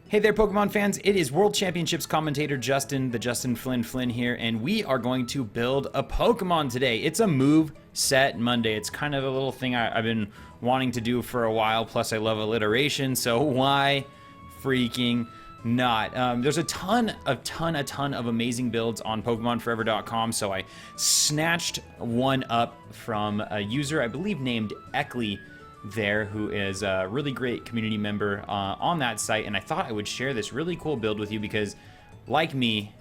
Hey there, Pokemon fans. It is World Championships commentator Justin, the Flynn here, and we are going to build a Pokemon today. It's a move set Monday. It's kind of a little thing I've been wanting to do for a while, plus I love alliteration, so why freaking not? There's a ton of amazing builds on PokemonForever.com, so I snatched one up from a user, I believe named Eckley, there, who is a really great community member on that site, and I thought I would share this really cool build with you because, like me,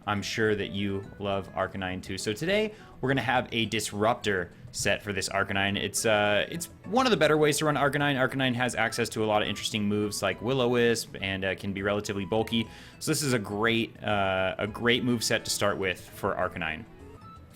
I'm sure that you love Arcanine too. So today we're gonna have a Disruptor set for this Arcanine. It's one of the better ways to run Arcanine. Arcanine has access to a lot of interesting moves like Will-O-Wisp and can be relatively bulky. So this is a great move set to start with for Arcanine.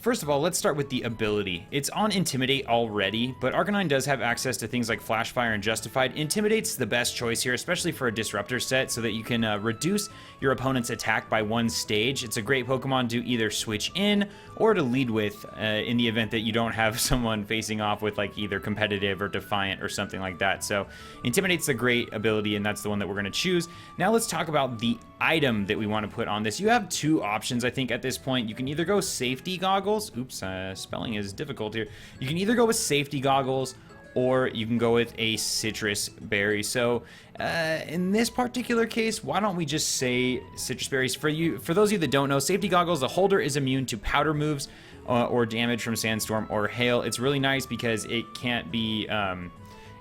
First of all, let's start with the ability. It's on Intimidate already, but Arcanine does have access to things like Flash Fire and Justified. Intimidate's the best choice here, especially for a Disruptor set, so that you can reduce your opponent's attack by one stage. It's a great Pokemon to either switch in or to lead with in the event that you don't have someone facing off with like either Competitive or Defiant or something like that. So Intimidate's a great ability, and that's the one that we're going to choose. Now let's talk about the item that we want to put on this. You have two options, I think, at this point. You can either go Safety Goggles. Oops, spelling is difficult here. You can either go with Safety Goggles or you can go with a Citrus Berry. So in this particular case, why don't we just say Citrus Berries? For those of you that don't know, Safety Goggles, the holder is immune to powder moves or damage from Sandstorm or Hail. It's really nice because it can't be,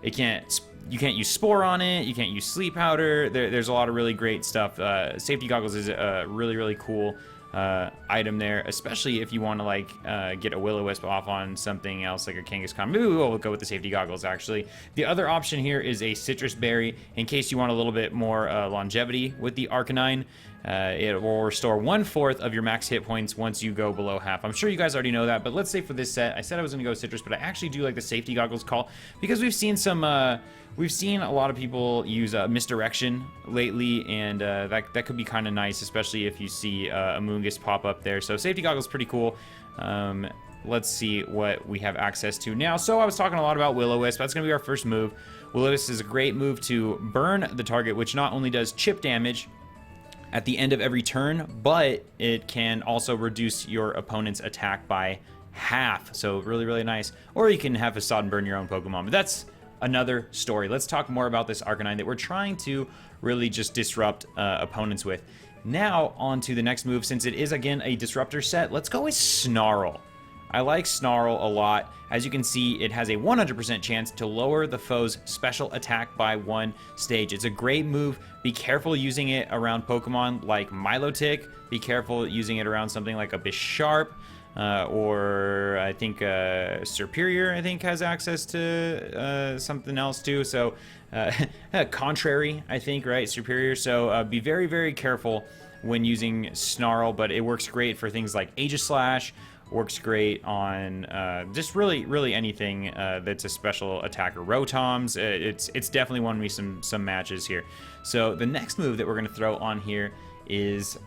you can't use Spore on it, you can't use Sleep Powder. There's a lot of really great stuff. Safety Goggles is a really cool item there, especially if you want to like get a Will-O-Wisp off on something else like a Kangaskhan. Maybe we'll go with the Safety Goggles actually. The other option here is a Citrus Berry in case you want a little bit more longevity with the Arcanine. It will restore 1/4 of your max hit points once you go below half. I'm sure you guys already know that, but let's say for this set, I said I was going to go Citrus, but I actually do like the Safety Goggles call because we've seen a lot of people use Misdirection lately, and that could be kind of nice, especially if you see a Moongus pop up there. So Safety Goggles is pretty cool. Let's see what we have access to now. So I was talking a lot about Will-O-Wisp. That's going to be our first move. Will-O-Wisp is a great move to burn the target, which not only does chip damage at the end of every turn, but it can also reduce your opponent's attack by half. So really nice. Or you can have Facade and burn your own Pokemon, but that's another story. Let's talk more about this Arcanine that we're trying to really just disrupt opponents with. Now on to the next move. Since it is again a Disruptor set, let's go with Snarl. I like Snarl a lot. As you can see, it has a 100% chance to lower the foe's special attack by one stage. It's a great move. Be careful using it around Pokemon like Milotic. Be careful using it around something like a Bisharp. Or I think Superior, I think, has access to something else too. So Contrary, I think, right? Superior. So be very careful when using Snarl, but it works great for things like Aegislash. Works great on just really anything that's a special attacker. Rotoms, it's definitely won me some matches here. So the next move that we're gonna throw on here is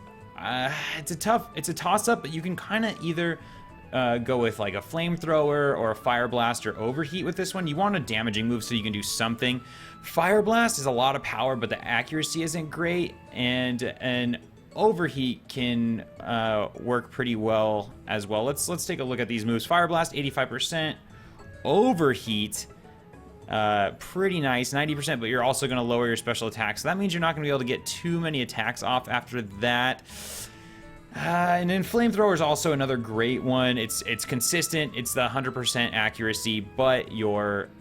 it's a toss-up, but you can kind of either go with like a Flamethrower or a Fire Blast or Overheat with this one. You want a damaging move so you can do something. Fire Blast is a lot of power, but the accuracy isn't great, and Overheat can work pretty well as well. Let's take a look at these moves. Fire Blast, 85%. Overheat, pretty nice, 90%, but you're also going to lower your special attack. So that means you're not going to be able to get too many attacks off after that. And then Flamethrower is also another great one. It's consistent. It's the 100% accuracy, but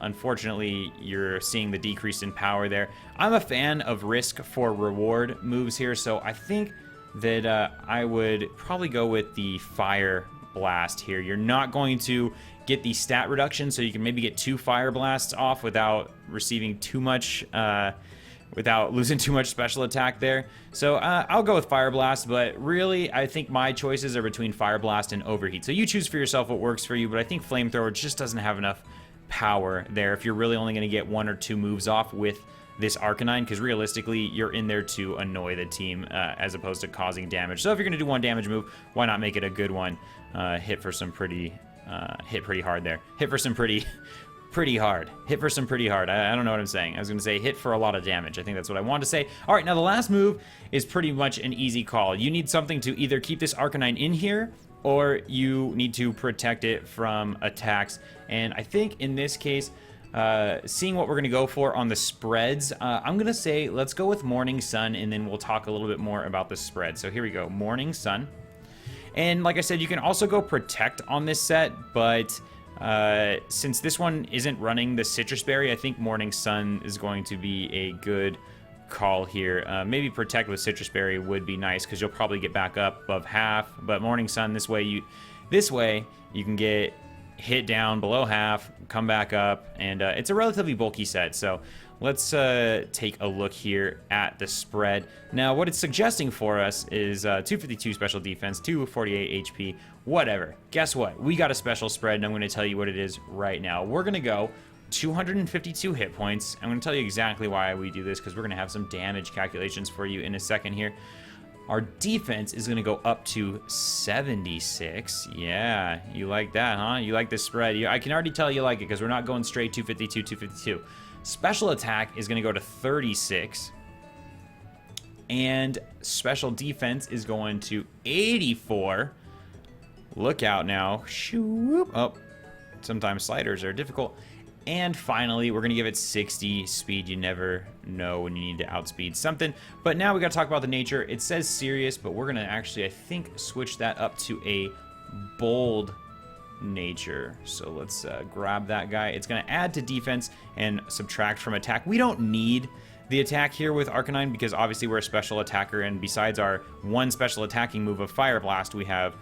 unfortunately you're seeing the decrease in power there. I'm a fan of risk for reward moves here, so I think that I would probably go with the Fire Blast here. You're not going to get the stat reduction, so you can maybe get 2 Fire Blasts off without receiving too much, without losing too much special attack there. So I'll go with Fire Blast, but really I think my choices are between Fire Blast and Overheat. So you choose for yourself what works for you, but I think Flamethrower just doesn't have enough power there if you're really only going to get 1 or 2 moves off with this Arcanine, because realistically you're in there to annoy the team as opposed to causing damage. So if you're going to do 1 damage move, why not make it a good one? Hit pretty hard there. Hit for some pretty pretty hard. Hit for some pretty hard. I don't know what I'm saying. I was going to say hit for a lot of damage. I think that's what I wanted to say. All right, now the last move is pretty much an easy call. You need something to either keep this Arcanine in here, or you need to protect it from attacks. And I think in this case, seeing what we're going to go for on the spreads, I'm going to say let's go with Morning Sun, and then we'll talk a little bit more about the spread. So here we go, Morning Sun. And like I said, you can also go Protect on this set, but since this one isn't running the Citrus Berry, I think Morning Sun is going to be a good call here. Maybe Protect with Citrus Berry would be nice because you'll probably get back up above half, but Morning Sun, this way you can get hit down below half, come back up, and it's a relatively bulky set. So let's take a look here at the spread. Now, what it's suggesting for us is 252 special defense, 248 HP, whatever. Guess what? We got a special spread, and I'm going to tell you what it is right now. We're going to go 252 hit points. I'm going to tell you exactly why we do this, because we're going to have some damage calculations for you in a second here. Our defense is going to go up to 76. Yeah, you like that, huh? You like this spread. I can already tell you like it because we're not going straight 252, 252. Special attack is going to go to 36. And special defense is going to 84. Look out now. Shoop. Oh, sometimes sliders are difficult. And finally, we're going to give it 60 speed. You never know when you need to outspeed something. But now we got to talk about the nature. It says serious, but we're going to actually, I think, switch that up to a bold nature. So let's grab that guy. It's going to add to defense and subtract from attack. We don't need the attack here with Arcanine because obviously we're a special attacker, and besides our one special attacking move of Fire Blast, we have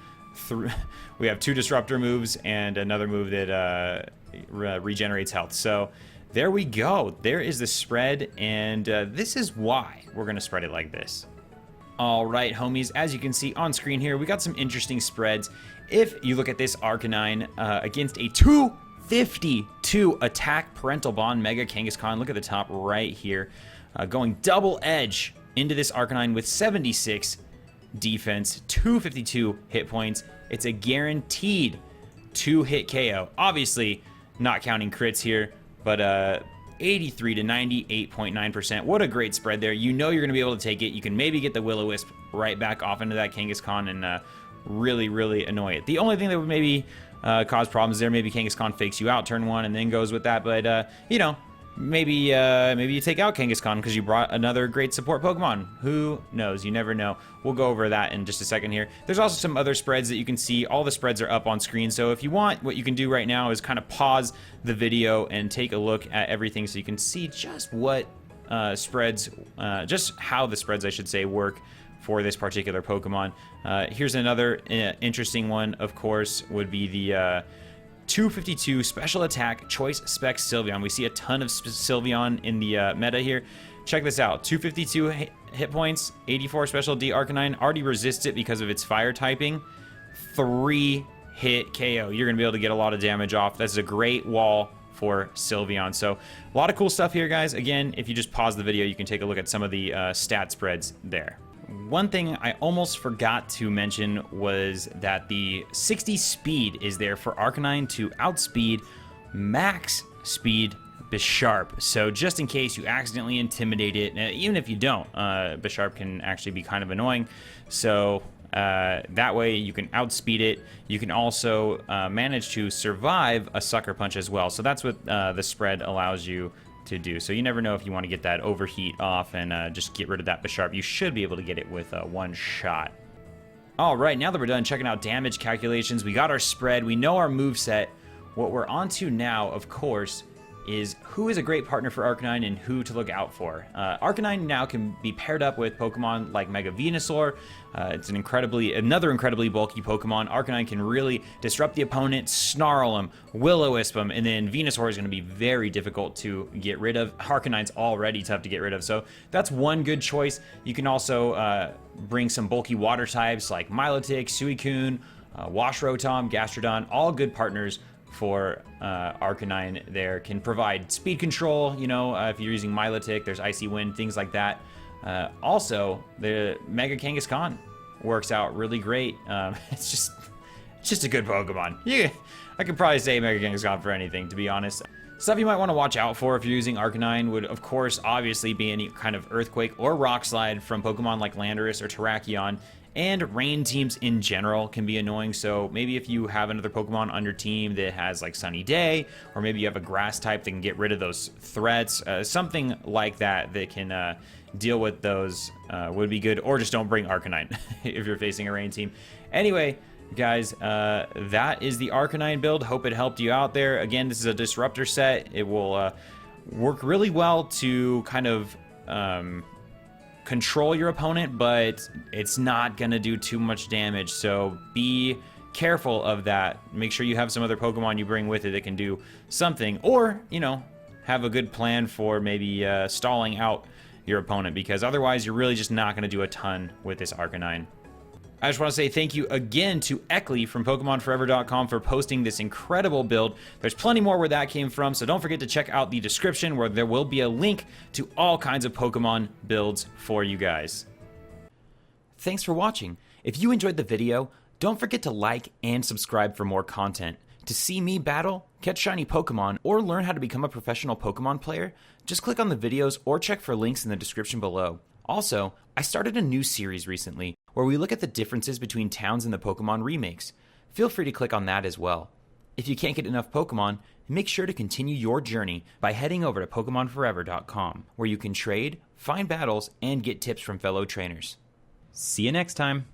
two Disruptor moves and another move that regenerates health. So there we go. There is the spread, and this is why we're going to spread it like this. All right, homies, as you can see on screen here, we got some interesting spreads. If you look at this Arcanine against a 252 attack Parental Bond Mega Kangaskhan, look at the top right here, going double edge into this Arcanine with 76 defense, 252 hit points. It's a guaranteed 2-hit KO. Obviously, not counting crits here, but 83 to 98.9%. What a great spread there. You know you're going to be able to take it. You can maybe get the Will-O-Wisp right back off into that Kangaskhan and really, really annoy it. The only thing that would maybe cause problems there, maybe Kangaskhan fakes you out turn one and then goes with that, but you know, maybe you take out Kangaskhan because you brought another great support Pokemon. Who knows? You never know. We'll go over that in just a second here. There's also some other spreads that you can see. All the spreads are up on screen, so if you want, what you can do right now is kind of pause the video and take a look at everything so you can see just what spreads, just how the spreads, I should say, work for this particular Pokemon. Here's another interesting one, of course, would be the 252 special attack choice spec Sylveon. We see a ton of Sylveon in the meta here. Check this out. 252 hit points, 84 special D Arcanine. Already resists it because of its fire typing. 3-hit KO. You're going to be able to get a lot of damage off. That's a great wall for Sylveon. So a lot of cool stuff here, guys. Again, if you just pause the video, you can take a look at some of the stat spreads there. One thing I almost forgot to mention was that the 60 speed is there for Arcanine to outspeed max speed Bisharp. So just in case you accidentally intimidate it, even if you don't, Bisharp can actually be kind of annoying. So that way you can outspeed it. You can also manage to survive a Sucker Punch as well. So that's what the spread allows you to do. So you never know if you want to get that overheat off and just get rid of that Bisharp. You should be able to get it with one shot. All right, now that we're done checking out damage calculations, we got our spread, we know our moveset. What we're on to now, of course, is who is a great partner for Arcanine and who to look out for. Arcanine now can be paired up with Pokemon like Mega Venusaur. It's another incredibly bulky Pokemon. Arcanine can really disrupt the opponent, snarl him, Will-O-Wisp him, and then Venusaur is going to be very difficult to get rid of. Arcanine's already tough to get rid of, so that's one good choice. You can also bring some bulky water types like Milotic, Suicune, Wash Rotom, Gastrodon, all good partners for Arcanine there. Can provide speed control, you know, if you're using Milotic, there's Icy Wind, things like that. Also, the Mega Kangaskhan works out really great. It's just a good Pokemon. Yeah, I could probably say Mega Kangaskhan for anything, to be honest. Stuff you might want to watch out for if you're using Arcanine would, of course, obviously be any kind of Earthquake or Rock Slide from Pokemon like Landorus or Terrakion, and rain teams in general can be annoying. So maybe if you have another Pokemon on your team that has like Sunny Day, or maybe you have a Grass type that can get rid of those threats, something like that that can deal with those would be good, or just don't bring Arcanine if you're facing a rain team. Anyway, guys, that is the Arcanine build. Hope it helped you out there. Again, this is a Disruptor set. It will work really well to kind of control your opponent, but it's not gonna do too much damage, so be careful of that. Make sure you have some other Pokemon you bring with it that can do something, or, you know, have a good plan for maybe stalling out your opponent, because otherwise you're really just not gonna do a ton with this Arcanine. I just want to say thank you again to Eckley from PokemonForever.com for posting this incredible build. There's plenty more where that came from, so don't forget to check out the description where there will be a link to all kinds of Pokemon builds for you guys. Thanks for watching. If you enjoyed the video, don't forget to like and subscribe for more content. To see me battle, catch shiny Pokemon, or learn how to become a professional Pokemon player, just click on the videos or check for links in the description below. Also, I started a new series recently where we look at the differences between towns in the Pokemon remakes. Feel free to click on that as well. If you can't get enough Pokemon, make sure to continue your journey by heading over to PokemonForever.com, where you can trade, find battles, and get tips from fellow trainers. See you next time!